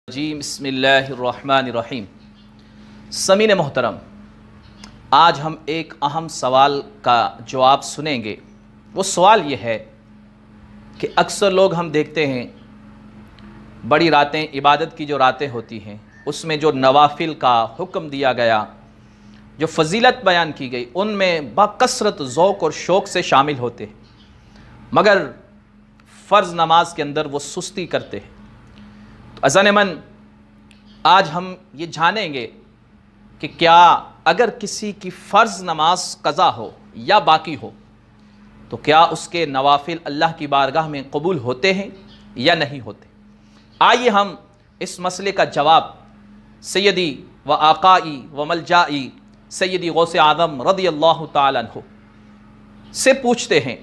جی بسم اللہ الرحمن الرحیم۔ سامعین محترم، آج ہم ایک اہم سوال کا جواب سنیں گے۔ وہ سوال یہ ہے کہ اکثر لوگ ہم دیکھتے ہیں بڑی راتیں، عبادت کی جو راتیں ہوتی ہیں اس میں جو نوافل کا حکم دیا گیا، جو فضیلت بیان کی گئی، ان میں بکثرت ذوق اور شوق سے شامل ہوتے ہیں، مگر فرض نماز کے اندر وہ سستی کرتے ہیں۔ تو عزیزان من، آج ہم یہ جانیں گے کہ کیا اگر کسی کی فرض نماز قضا ہو یا باقی ہو تو کیا اس کے نوافل اللہ کی بارگاہ میں قبول ہوتے ہیں یا نہیں ہوتے۔ آئیے ہم اس مسئلے کا جواب سیدی و آقائی و ملجائی سیدی غوث اعظم رضی اللہ تعالیٰ عنہ سے پوچھتے ہیں۔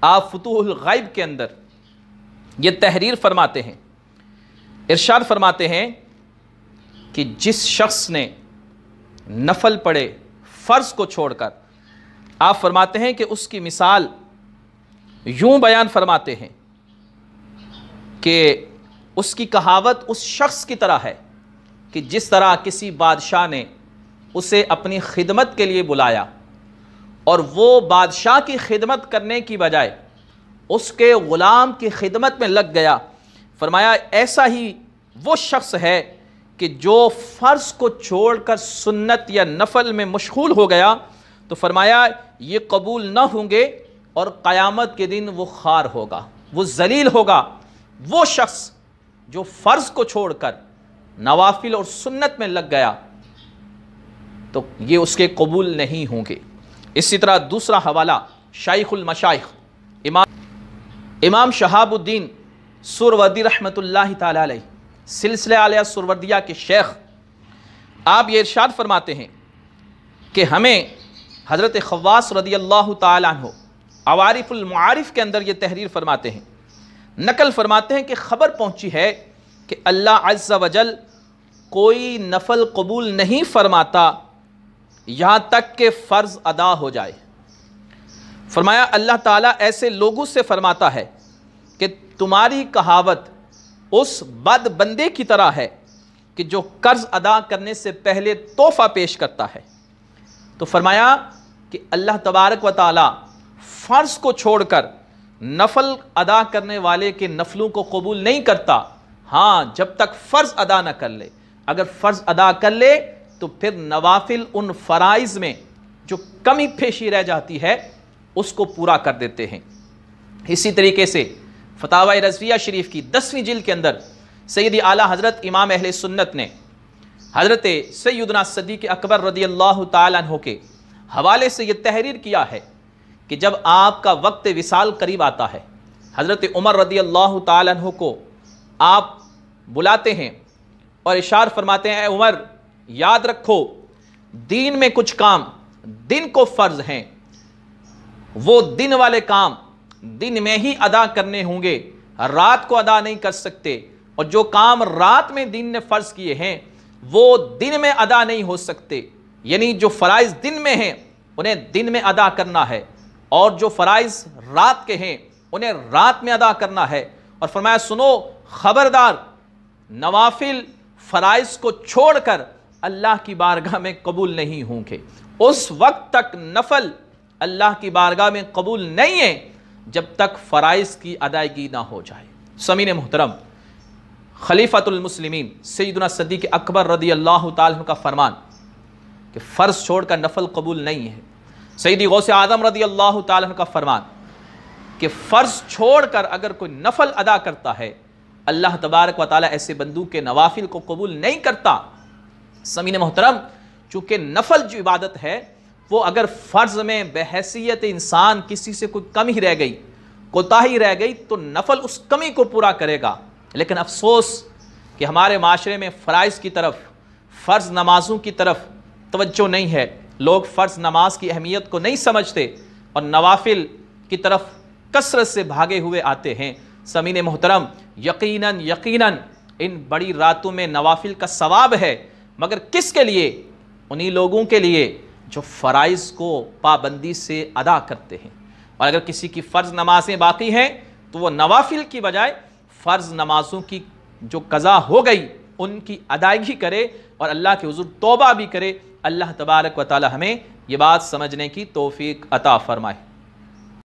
آپ فتوح الغیب کے اندر یہ تحریر فرماتے ہیں، ارشاد فرماتے ہیں کہ جس شخص نے نفل پڑھے فرض کو چھوڑ کر، آپ فرماتے ہیں کہ اس کی مثال یوں بیان فرماتے ہیں کہ اس کی کہاوت اس شخص کی طرح ہے کہ جس طرح کسی بادشاہ نے اسے اپنی خدمت کے لیے بلایا اور وہ بادشاہ کی خدمت کرنے کی بجائے اس کے غلام کی خدمت میں لگ گیا، فرمایا ایسا ہی وہ شخص ہے کہ جو فرض کو چھوڑ کر سنت یا نفل میں مشغول ہو گیا، تو فرمایا یہ قبول نہ ہوں گے اور قیامت کے دن وہ خوار ہوگا، وہ ذلیل ہوگا۔ وہ شخص جو فرض کو چھوڑ کر نوافل اور سنت میں لگ گیا تو یہ اس کے قبول نہیں ہوں گے۔ اسی طرح دوسرا حوالہ شیخ المشائخ امام شہاب الدین سہروردی رحمۃ اللہ تعالی علیہ، سلسلہ عالیہ سہروردیہ کے شیخ، آپ یہ ارشاد فرماتے ہیں کہ ہمیں حضرت خواص رضی اللہ تعالیٰ عنہ عوارف المعارف کے اندر یہ تحریر فرماتے ہیں، نقل فرماتے ہیں کہ خبر پہنچی ہے کہ اللہ عز و جل کوئی نفل قبول نہیں فرماتا یہاں تک کہ فرض ادا ہو جائے۔ فرمایا اللہ تعالیٰ ایسے لوگوں سے فرماتا ہے کہ تمہاری کہاوت اس بد بندے کی طرح ہے کہ جو قرض ادا کرنے سے پہلے تحفہ پیش کرتا ہے۔ تو فرمایا کہ اللہ تبارک و تعالیٰ فرض کو چھوڑ کر نفل ادا کرنے والے کے نفلوں کو قبول نہیں کرتا، ہاں جب تک فرض ادا نہ کر لے۔ اگر فرض ادا کر لے تو پھر نوافل ان فرائض میں جو کمی پیشی رہ جاتی ہے اس کو پورا کر دیتے ہیں۔ اسی طریقے سے فتاوی رضویہ شریف کی 10ویں جلد کے اندر سیدی اعلیٰ حضرت امام اہل سنت نے حضرت سیدنا صدیق اکبر رضی اللہ تعالیٰ عنہ کے حوالے سے یہ تحریر کیا ہے کہ جب آپ کا وقت وصال قریب آتا ہے، حضرت عمر رضی اللہ تعالیٰ عنہ کو آپ بلاتے ہیں اور ارشاد فرماتے ہیں، اے عمر یاد رکھو دین میں کچھ کام دن کو فرض ہیں، وہ دن والے کام دن میں ہی ادا کرنے ہوں گے، رات کو ادا نہیں کر سکتے، اور جو کام رات میں دن نے فرض کیے ہیں وہ دن میں ادا نہیں ہو سکتے، یعنی جو فرائض دن میں ہیں انہیں دن میں ادا کرنا ہے اور جو فرائض رات کے ہیں انہیں رات میں ادا کرنا ہے۔ اور فرمایا سنو خبردار، نوافل فرائض کو چھوڑ کر اللہ کی بارگاہ میں قبول نہیں ہوں گے، اس وقت تک نفل اللہ کی بارگاہ میں قبول نہیں ہے جب تک فرائض کی ادائیگی نہ ہو جائے۔ سامعین محترم، خلیفۃ المسلمین سیدنا صدیق اکبر رضی اللہ تعالیٰ عنہ کا فرمان کہ فرض چھوڑ کر نفل قبول نہیں ہے، سیدی غوث اعظم رضی اللہ تعالیٰ عنہ کا فرمان کہ فرض چھوڑ کر اگر کوئی نفل ادا کرتا ہے اللہ تبارک و تعالیٰ ایسے بندوں کے نوافل کو قبول نہیں کرتا۔ سامعین محترم، چونکہ نفل جو عبادت ہے وہ اگر فرض میں بحیثیت انسان کسی سے کوئی کمی رہ گئی، کوتاہی رہ گئی، تو نفل اس کمی کو پورا کرے گا۔ لیکن افسوس کہ ہمارے معاشرے میں فرائض کی طرف، فرض نمازوں کی طرف توجہ نہیں ہے، لوگ فرض نماز کی اہمیت کو نہیں سمجھتے اور نوافل کی طرف کثرت سے بھاگے ہوئے آتے ہیں۔ سامعین محترم، یقیناً ان بڑی راتوں میں نوافل کا ثواب ہے، مگر کس کے لیے؟ انہی لوگوں کے لیے جو فرائض کو پابندی سے ادا کرتے ہیں۔ اور اگر کسی کی فرض نمازیں باقی ہیں تو وہ نوافل کی بجائے فرض نمازوں کی جو قضا ہو گئی ان کی ادائیگی کرے اور اللہ کے حضور توبہ بھی کرے۔ اللہ تبارک و تعالی ہمیں یہ بات سمجھنے کی توفیق عطا فرمائے۔